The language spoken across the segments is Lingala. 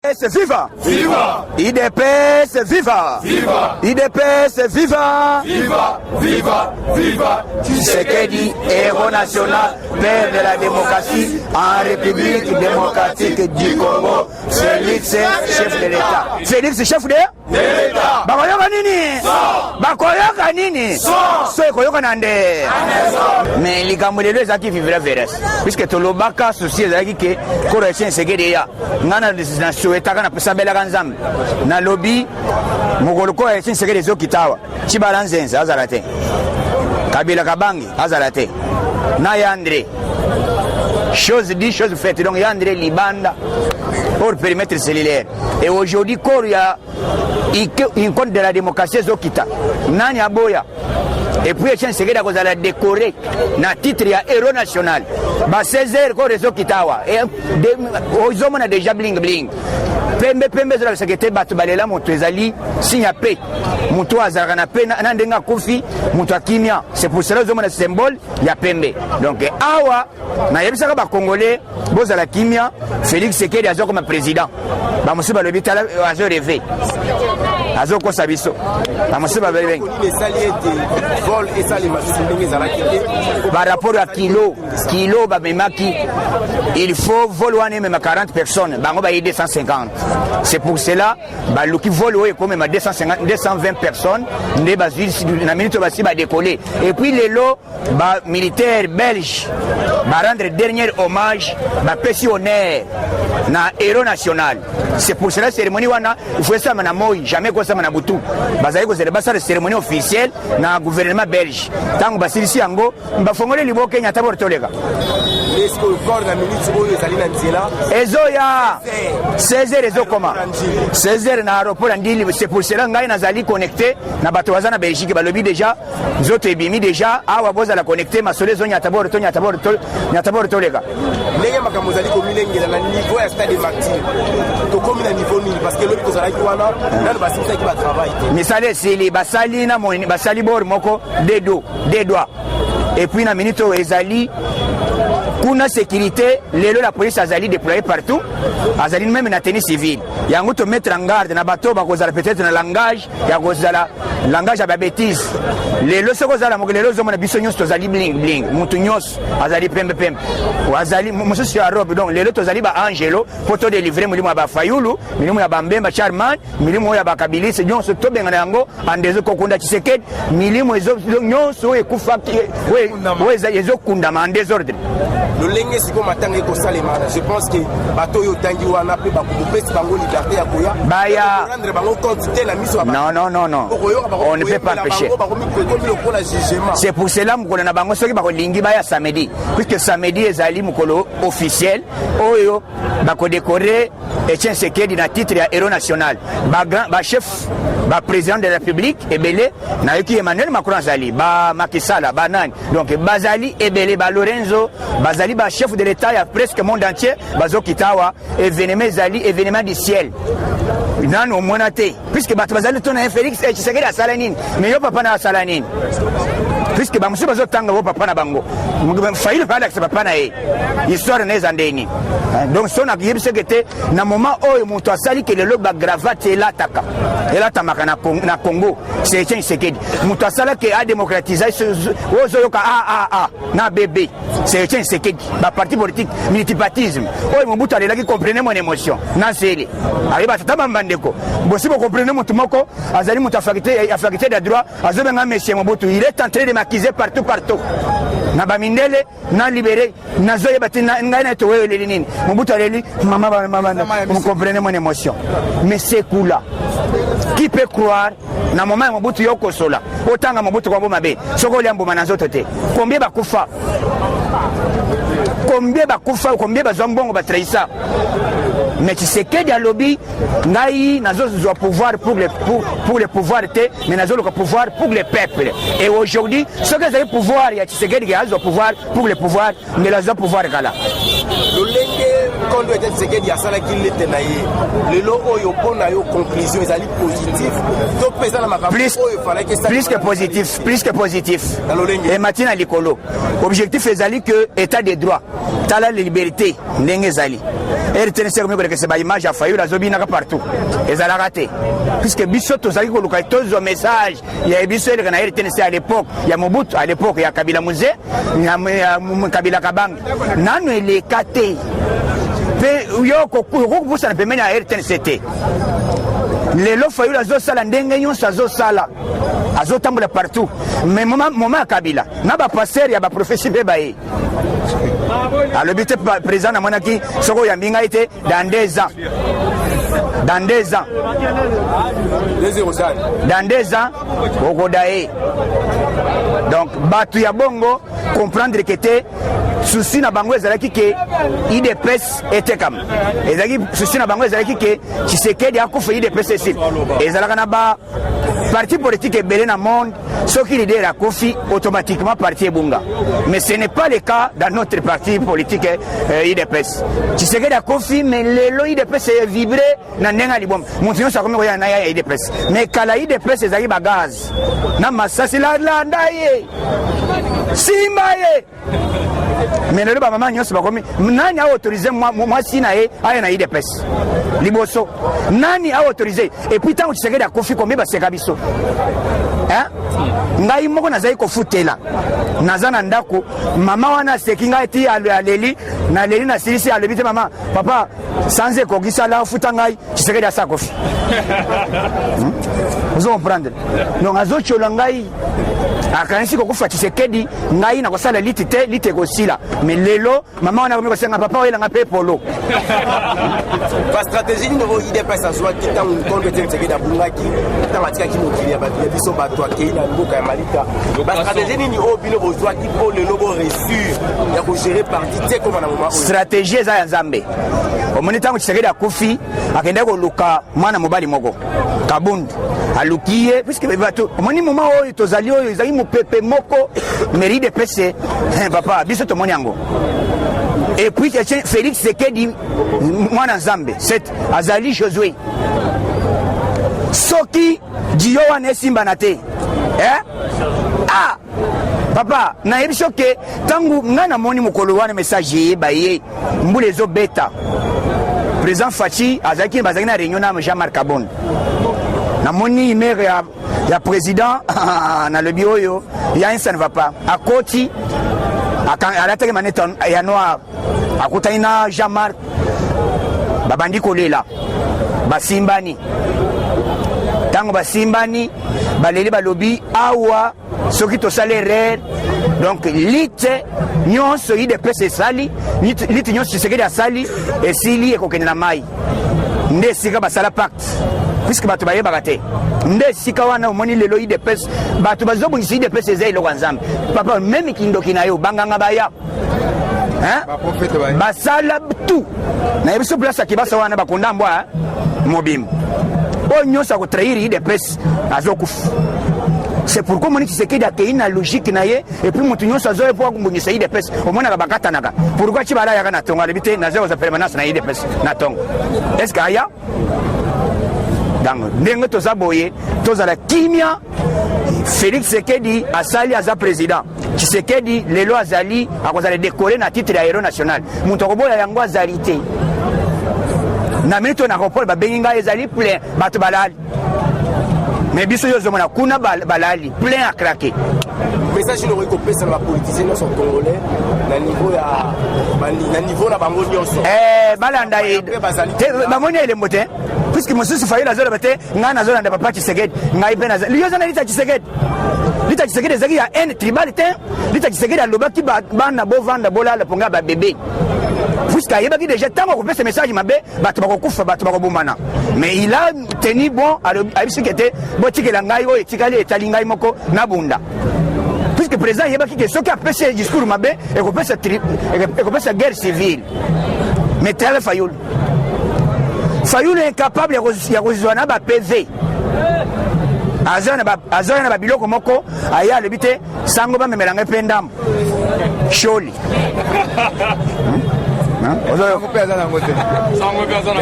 Viva! Viva! IDPS viva! Viva! IDPS viva! Viva! Viva! Viva! Tshisekedi, héros national, père de la démocratie en République démocratique du Congo. Félix, chef de l'État. Félix, chef de l'État. Bakoyoka nini? Bakoyoka nini? So ekoyoka nande. Mais likambo lelo ezaki vivre veres. Puisque tolobaka souci ezaki ke koro ya Tshisekedi ya. Ngana na souetaka na pesabelaka nzambe. Na lobby mokolo ko ya Tshisekedi ezokitawa. Chibala nzenza azala te. Kabila Kabangi azala te. Na Yandré. Chose dit, chose faite. Donc Yandré Libanda pour périmètre cellulaire. Et aujourd'hui, il y a une compte de la démocratie Zokita. Nani Aboya. Et puis, il y a un décoré na titre ya héros national. Ba 16h, ko rezo kitawa. Et aux hommes, on a déjà bling bling. Pembe za sekete batu balela moto ezali sinya pe. Moto azara na pe na ndenga kofi, moto akimia. C'est pour cela que le symbole ya pembe. Donc awa na yebisaka ba congolais boza la kimia Félix Tshisekedi azo comme président. Ba musiba le bitala azo rêvé. Azo ko sabiso. Ba musiba bele vol et ça les machines par rapport à kilo ba memaki il faut voler même 40 personnes. Bango ba 250. C'est pour cela ba luki volo comme même 250 220 personnes ne bazili na minute basi ba décoller. Et puis les lots ba militaires belges ba rendre dernier hommage ba pesi honneur na héros national. C'est pour cela cérémonie wana il faut ça na moi jamais ko ça na butu. Bazali ko célébrer ça cérémonie officielle na gouvernement belge. Tango basilisi yango mbafongole libo Kenya tabor tolega. Est-ce que corps na minute oyo ezali na nzela ezoya 16h ezokoma 16h na aéroport ndili. C'est pour cela ngai nazali connecté na bato bazana Belgique balobi déjà zoto ebimi déjà awa boza la connecté masole zonya tabor tolega. Ndenge makambo zali komilengela na niveau ya stade Martyr. To komi na niveau nini parce que lobi ko zala ki wana na basimisa ki ba travail. Misale sili basali na moni basali bor moko des doigts. Et puis na minute ezali kuna sécurité lelo la police azali déployée partout azali même na tenue civile yango to mettre en garde na bato ba kozala peut-être na langage ya kozala langage ya ba bêtise lelo soko zala mo lelo zo mona biso nyos to zali bling bling mutu nyos azali pembe azali mususu ya robe. Donc lelo to zali ba angelo poto délivrer mulimo ba fayulu mulimo ya bambemba charman mulimo ya ba kabilisi nyos to benga yango andezo kokunda Tshisekedi milimo ezo nyos o ekufa we ezo kunda ma désordre. Lolenge siko matanga ko salema. Je pense que bato yo tangi wana pe ba kopesi bango liberté ya koya baya rendre bango compte te na miso ba. Non. On ne peut pas pécher. C'est pour cela mukolo na bango soki bako lingi baya samedi puisque samedi ezali mukolo officiel oyo bako décorer Etienne Tshisekedi na titre ya héros national. Ba chef ba président de la République ebele na yoki Emmanuel Macron azali ba Macky Sall ba nani. Donc bazali ebele ba Lorenzo bazali ba chef de l'État ya presque monde entier bazo kitawa événement du ciel. Nano au monate puisque bato bazali tona Félix Tshisekedi asala nini mais yo papa na asala nini puisque bamusu bazo tanga wo papa na bango faille pas d'accepter papa na e histoire neza ndeni. Donc sona yebise kete na moment oyo muto asali ke lelo ba gravate elataka elatamaka na Congo c'est Etienne Tshisekedi muto asala ke a démocratiser ozo yoka na bébé c'est Etienne Tshisekedi ba parti politique multipartisme oyo Mobutu alelaki comprenez mon émotion na sele arriba tata mbandeko bosi bo comprenez mutu moko azali mutu affecté de droit azobenga monsieur Mobutu il est en train de m'accuser partout na bamindele na libéré na zoye batina ngai na towe lelini Mobutu aleli maman vous comprenez mon émotion mais c'est cool. Qui peut croire na moment Mobutu yoko sola otanga Mobutu kwa bomba be soko liambo manazoto te combien bakufa combien bazambongo batraisa. Mais Tshisekedi a lobby ngai nazo zo pouvoir pour le pouvoir te mais nazo le pouvoir pour le peuple. Et aujourd'hui ce que c'est le pouvoir ya Tshisekedi a zo pouvoir pour le pouvoir mais la zo pouvoir kala lolenge kondo ya Tshisekedi asala kilete na ye lelo oyo pona yo conclusion ezali positif to pesa na makambo oyo fala que ça plus que positif et matina likolo objectif ezali que état de droit tala liberté ndenge ezali RTNC comme que c'est ba image a failli la zobina partout et ça l'a raté puisque biso to zali ko luka tozo message il y a biso ile na RTNC à l'époque il y a Mobutu à l'époque il y a Kabila Mouze il y a Kabila Kabang nanu ele kate pe yo ko busa na pemena RTNC lelo failli la zo sala ndenge nyonso azo sala azotambola partout mais moment Kabila na ba passer ya ba professeur be bae alobité président na monaki soko ya mbinga ite dans 2 ans dans 2 ans dans 2 ans okodae donc batu ya bongo comprendre que te souci na bango ezalaki ke IDPS était comme ezalaki souci na bango ezalaki ke Tshisekedi akufa IDPS ici ezalaka na ba parti politique ebele na monde soki leader akufi automatiquement parti ebunga mais ce n'est pas le cas dans notre parti politique IDPS Tshisekedi akufi mais lelo IDPS vibré na ndenga libom mutu nyonso akomi koya na ya IDPS mais kala IDPS ezalaki ba gaz na masasi la ndaye simba ye mais lelo ba mama nyonso bakomi nani a autorisé moi sina ye aya na IDPS liboso nani a autorisé et puis tant Tshisekedi akufi kombe ba seka biso hein ngai moko nazali kofutela naza na ndako mama wana seki ngai ti aleli na leli na silisi alobi te mama papa sans ekokisa la futa ngai Tshisekedi asa kofi vous comprendre donc azochola ngai akanisi kokufa Tshisekedi ngai na kosala lite kosila mais lelo mama wana komi kosenga papa oyela nga pe polo ba stratégie ni ro IDPS azwa kita nkondo Tshisekedi abungaki tamatika kimokili ya biso bato akeina ngoka ya malika ba stratégie ni obino bozwa ki po lelo bo reçu ya ko gérer parti te comme na moment stratégie za ya Nzambe omoni tango Tshisekedi akufi akenda ko luka mwana mobali moko Kabundu alukiye puisque bato omoni moment oyo tozali oyo ezali mopepe moko mairie de PC papa biso tomoni yango et puis Félix Tshisekedi mwana Nzambe c'est azali Josué soki diyo wana esimba na te ah papa na yebi soke tangu nga namoni mokolo wana message yeba ye mbula ezobeta président Fachi azalaki bazalaki na réunion na Jean-Marc Kabon namoni maire ya président na lobi oyo ya ça ne va pas akoti alataki maneta ya noir akutani na Jean-Marc babandi kolela basimbani tango basimbani baleli balobi awa soki tosala erreur donc lite nyonso IDPS esali lite nyonso Tshisekedi asali esili ekokende na mai nde esika basala pacte puisque bato bayebaka te nde esika wana omoni lelo IDPS bato bazobungisa IDPS eza eloko ya Nzambe papa meme kindoki na yo banganga baya basala tout nayebi so place akibasa wana bakonda mbwa mobimba oyo nyonso akotrahir IDPS azokufa c'est pourquoi moni Tshisekedi akei na logique na ye et puis mutu nyonso azoye po akumbungisa IDPS omonaka bakatanaka pourquoi chibala yaka na tongo alobi te nazoya koza permanence na IDPS na tongo est-ce que aya donc ndenge toza boye tozala kimia Félix Tshisekedi asali aza président Tshisekedi lelo azali akozala décoré na titre ya héros national mutu akoboya yango azali te na minute na kopole babengi ngai ezali plein bato balali mais biso yo zomona kuna balali plein à craquer message no ko pesa na politicien no sont congolais na niveau na bango nyonso balanda bamoni ele mote puisque mosusu faila zola bate ngana zola nda papa Tshisekedi ngai pena liyo zana lita Tshisekedi ezaki ya en tribalité lita Tshisekedi alobaki bana bovanda bolala ponga ba bébé puisque ayebaki déjà tango ko pesa message mabe bato bakokufa bato bakobomana mais il a tenu bon abisikete botikela ngai o etikali etali ngai moko na bunda puisque président yebaki ke soki apesa discours mabe ekopesa guerre civile mais tere Fayulu est incapable ya kozwa na ba PV azoya na babiloko moko aya alobi te sango bamemelanga mpe ndambo sholi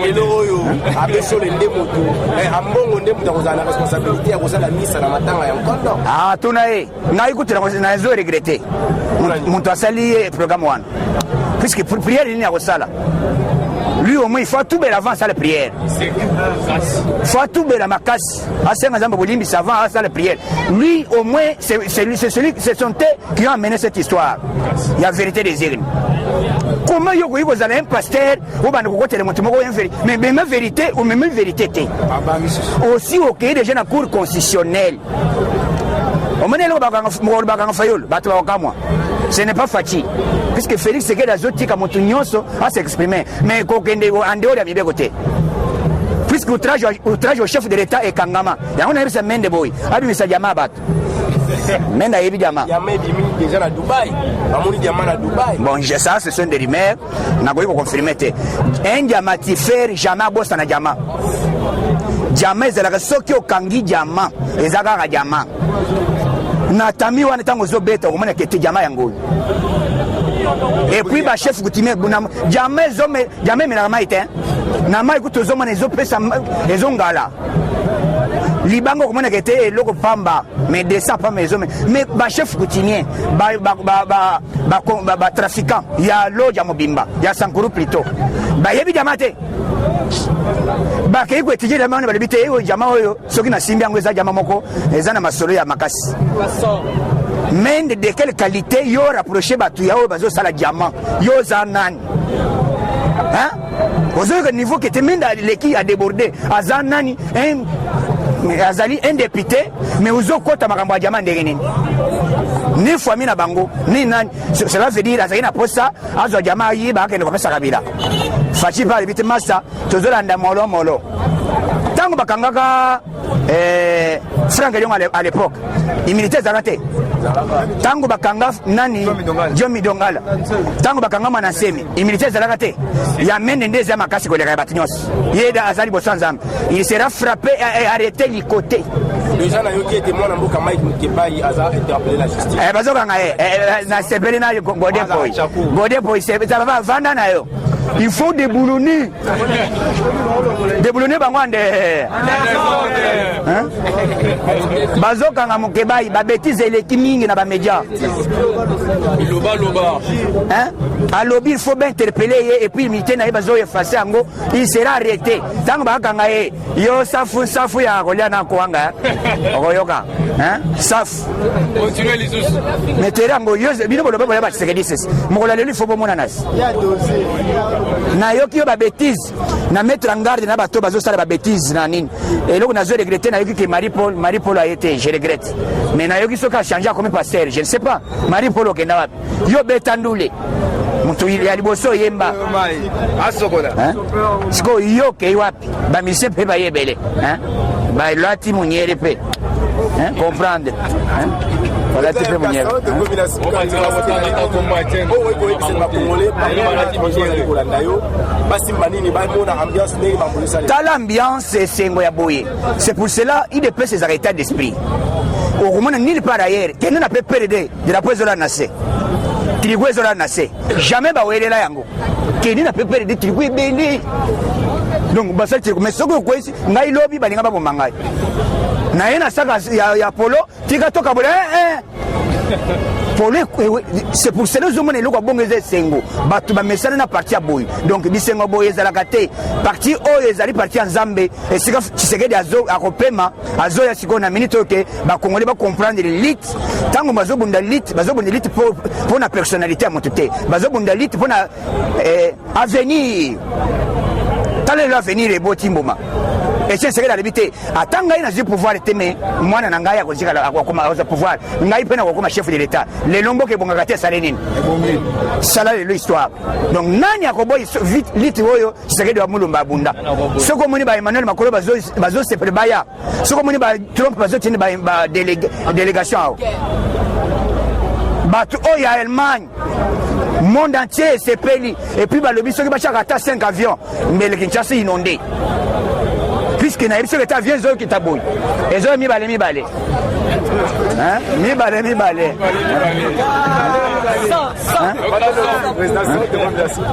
lelo oyo abesole nde motu ambongo nde moto akozala na responsabilité ya kosala misa na matanga ya nkondo tuna ye ngai kutela nazo regrete moto asali programme wana puisque priere nini ya kosala lui au moins il faut tout bel avant ça la prière. Il faut tout bel ma casse. À 5 ans Bolimbi savant à ça la prière. Lui au moins c'est son thé qui a amené cette histoire. Il y a vérité des urnes. Comment vous avez un pasteur ou bien vous avez un vérité, mais même vérité ou même vérité aussi au cahier des jeunes à cour constitutionnelle. Ce n'est pas facile puisque Félix Tshisekedi a zoté comme tout nyonso à s'exprimer mais kokende en dehors de mes côtés puisque outrage au chef de l'État et Kangama il y a un service mende boy abi misa jamaa batu menda yebi jamaa déjà à Dubaï amoni jamaa à Dubaï bon ça ce sont des rumeurs na ko confirmer te un jamaa ti faire jamaa bossa na jamaa ezalaka soki okangi jamaa ezalaka jamaa natami wana tango zobeta okomona kete jamaa yango et puis ba chef coutumier jamais menaka mai te na mai kutozomona ezopesa ezongala libango okomona kete eloko pamba mais desa pamba ezome mais ba chef coutumier ba trafiquant ya loja mobimba ya sankuru plutôt bayebi jamaa te bakei kwetije jamaa bali bite eyo jamaa oyo soki na simbi yango eza jamaa moko eza na masolo ya makasi mais de quelle qualité yo rapprocher batu ya oyo bazosala diamant yo za nani hein ozoyoka niveau que te menda leki a débordé aza nani azali un député mais ozokota makambo ya diamant ndenge nini ni famille na bango ni nani cela veut dire azali na posa azwa jamaa yiba akende kopesa kabila fachi pa libite masa tozolanda molo tango bakangaka Franck Elion à l'époque immunité zakate tango bakanga nani Jomi Dongala tango bakanga Manasemi immunité zakate ya mende ndeza makasi koleka batinyos yeda azali bosanzam il sera frappé et arrêté du côté les gens qui étaient témoins en Boka Mike Mukebai a interpellé la justice bazokanga na sebeli na Godé Boy c'est ça va vanda na yo il faut déboulonner bangwande hein bazokanga Mukebai ba bêtise eleki mingi na ba média loba hein à lobby il faut bien interpeller et puis militer na bazo effacer ango il sera arrêté tango bakanga yo safu ya kolia na koanga okoyoka hein safu continuez les us mais terango yo bino boloba boya ba Tshisekedi sese mokola lelo il faut bomona nas na yoki yo ba bêtise na mettre en garde na bato bazosala ba bêtise na nini et là on a regretté na yoki que Marie Paul a été je regrette mais na yoki soka changer comme pasteur je ne sais pas Marie Paul okenda wapi yo betandule mutu ya liboso yemba asokola hein siko yo ke wapi ba mise pe ba yebele hein ba lati munyere pe hein comprendre hein voilà tu peux munyere tala ambiance esengo ya boye c'est pour cela il dépêche ses arrêts d'esprit au moment nulle part ailleurs que nous n'a pas perdu de la poison la nase trigo ezola nase jamais ba welela yango que nous n'a pas perdu trigo ebele donc basal trigo mais soko kwesi ngai lobi balinga ba bomangai na yena saka ya polo tika toka bole c'est pour cela que je me dis que Sengo, Batuba Messana na parti à Boy. Donc, Bisengo Boy Zalakate, parti O Ezali parti en Zambé, et c'est que Tshisekedi Azo à Kopema, Azo Yasikona Minute, bah, Congolais va comprendre l'élite. Tant que Bazo Bundalite, Bazo Bundalite pour la personnalité à mon tété, Bazo Bundalite pour l'avenir. Tant l'avenir est beau Timboma. Et c'est ce que l'habité. Attends, il a pouvoir t'aimer. Moi, je n'ai pas pouvoir. Je n'ai pas chef de l'État. Les longs qui vont gâter Salénine. Ça, c'est l'histoire. Donc, Nani a coboy vite, l'Itioyo, c'est ce que Moulumba Bunda. Ce qu'on dit, Emmanuel Macron, Bazo, c'est Prebaya. Ce qu'on dit, Trump, Bazo, c'est une délégation. Bato Oya Allemagne. Monde entier, c'est payé. Et puis, le lobby, ceux qui ont 5 avions. Mais le Kinshasa est inondé. puisque na biso eta vient zo kita boy ezo mibale hein mibale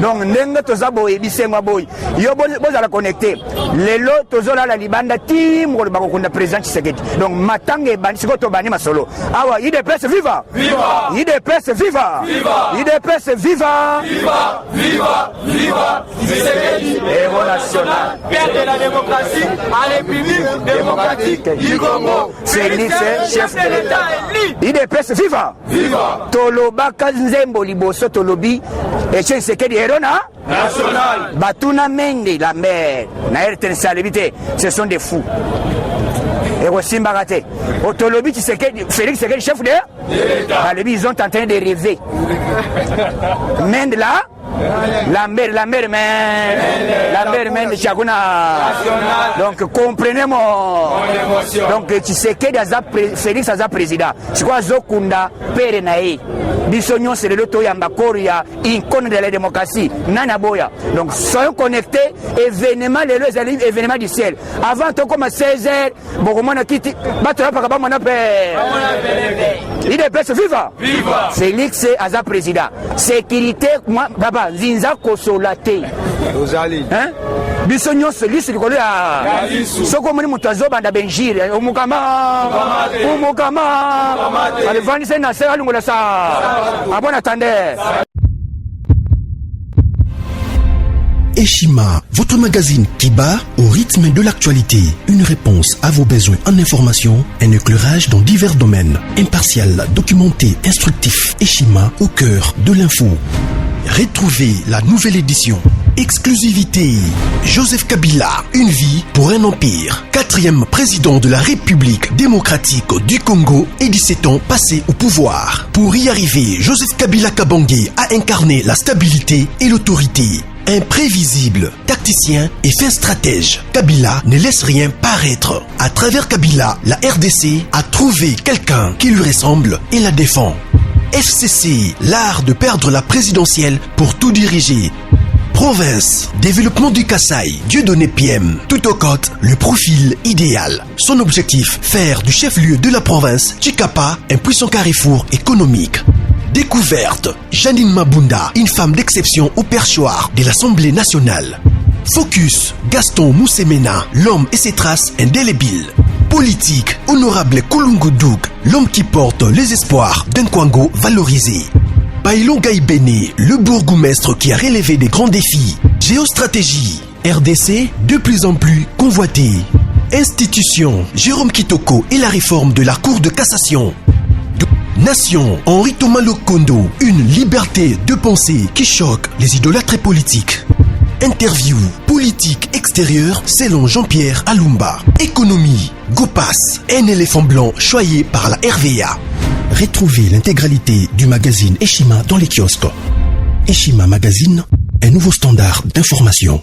donc ndenge toza boye bisengo boy yo bozala connecté lelo tozola la libanda tim ko bakokunda président Tshisekedi donc matange bani siko to bani masolo awa IDPS viva IDPS viva IDPS viva Tshisekedi héros national père de la démocratie à la République démocratique du Congo Félix chef de l'État IDPS viva tolobaka nzembo liboso tolobi Tshisekedi héros national Batuna Mende la mère na RTNC ce sont des fous et aussi Mbagate Otolobi Tshisekedi Félix Tshisekedi chef de l'État ils ont en train de rêver Mende là la mère de Chaguna. Donc comprenez mon émotion. Donc Tshisekedi Félix aza président. C'est quoi Zokunda pere nae. Bisognon c'est le loto yamba koria icône de la démocratie. Nana boya. Donc soyons connectés événement les événements du ciel. Avant tout comme à 16h, Bogomana kiti battra pa ba mona père. IDPS viva. Félix aza président. Sécurité moi baba Zinza Kosolate. Hein? Bisognon celui qui connaît à Sokomoni Mutazo Banda Benjir, Omukama, allez vendre c'est Nasser à l'Ungola ça. À bon attendez. Eshima, votre magazine qui bat au rythme de l'actualité. Une réponse à vos besoins en information, un éclairage dans divers domaines. Impartial, documenté, instructif. Eshima au cœur de l'info. Retrouvez la nouvelle édition. Exclusivité. Joseph Kabila, une vie pour un empire. 4e président de la République démocratique du Congo et 17 ans passés au pouvoir. Pour y arriver, Joseph Kabila Kabange a incarné la stabilité et l'autorité. Imprévisible, tacticien et fin stratège, Kabila ne laisse rien paraître. À travers Kabila, la RDC a trouvé quelqu'un qui lui ressemble et la défend. FCC, l'art de perdre la présidentielle pour tout diriger. Province, développement du Kasaï, Dieudonné PM, tout au côte, le profil idéal. Son objectif, faire du chef-lieu de la province, Chikapa, un puissant carrefour économique. Découverte, Janine Mabunda, une femme d'exception au perchoir de l'Assemblée nationale. Focus, Gaston Moussemena, l'homme et ses traces indélébiles. Politique, honorable Kulungu Douk, l'homme qui porte les espoirs d'un Kwango valorisé. Bailon Gaïbene, le bourgmestre qui a relevé des grands défis. Géostratégie, RDC de plus en plus convoité. Institution, Jérôme Kitoko et la réforme de la Cour de cassation. Nation, Henri Thomas Lokondo, une liberté de pensée qui choque les idolâtres politiques. Interview, politique extérieure selon Jean-Pierre Alumba. Économie, Gopas, un éléphant blanc choyé par la RVA. Retrouvez l'intégralité du magazine Eshima dans les kiosques. Eshima Magazine, un nouveau standard d'information.